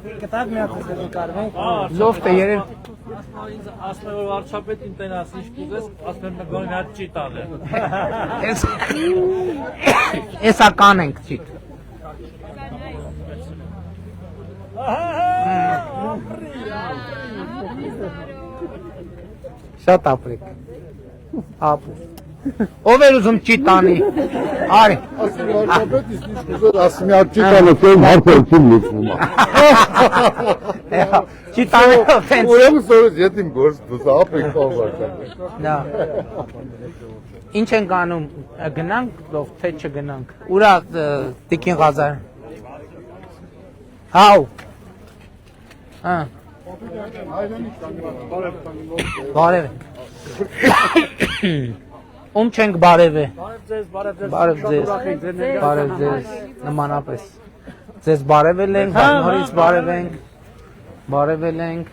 Կտակ մի հատ նկարվենք։ Լոֆտը երել ասում որ վարչապետին տենաս ինչ կուզես, ասում եմ գոնե հատ չի տալը։ Էսա կանենք ճիտ։ Շատ ապրեք։ Ապու։ Ով էր ուզում ճիտանի։ Արի։ Վարչապետ իսկ ինչ կուզեր ասում եմ ճիտանը քեզ հարցերին լուծվում է։ Ճիտանելով տենց։ Ուրեմն սորս յետին գործ դուս ապրեք վարչապետ։ Դա։ Ինչ ենք անում, գնանք լով թե չգնանք։ Ուրա Տիկին Ղազար։ Հաու։ Հա։ Բարև։ Ում չենք բարև է։ Բարև ձեզ։ Բարև ձեզ։ Նմանապես։ Ձեզ բարևել ենք, նորից բարև ենք։ Բարևել ենք։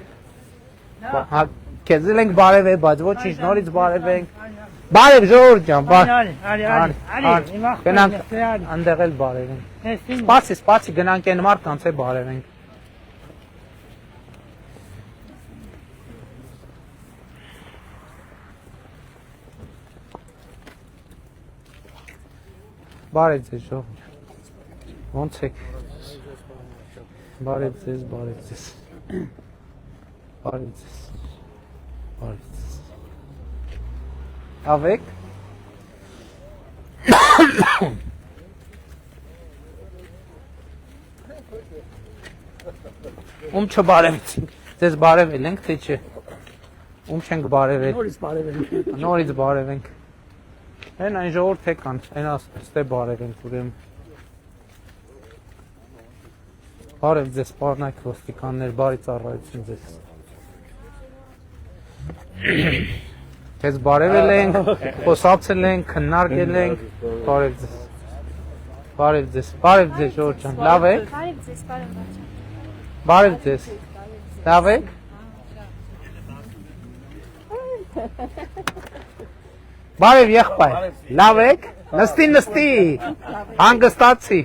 Հա, քեզ ենք բարև է, բայց ոչինչ նորից բարև ենք։ Բարև ժողովուրդ ջան, բարև։ Գնանք այնտեղ էլ բարև ենք։ Սպասի, գնանք այն մարդկանց է բարև ենք։ Բարև ձեզ ժողովուրդ։ Ոնց եք։ Բարև ձեզ։ Բարև ձեզ։ Ավեք։ Ում չբարևեցինք։ Ձեզ բարևել ենք, թե չէ։ Ում չենք բարևել։ Նորից բարևենք։ Են այն ժողովուրդ է կան, այն աստե բարևենք ուրեմն։ Բարև ձեզ պարնայք ոստիկաններ, բարի ծառայություն ձեզ։ Քեզ բարևել ենք, խոսացել ենք, քննարկել ենք, բարև ձեզ։ Բարև ձեզ ժողովուրդ ջան, լավ եք։ Բարև ձեզ։ Լավ եք։ Բարև եղբայր, լավ եք։ Նստի, հանգստացի։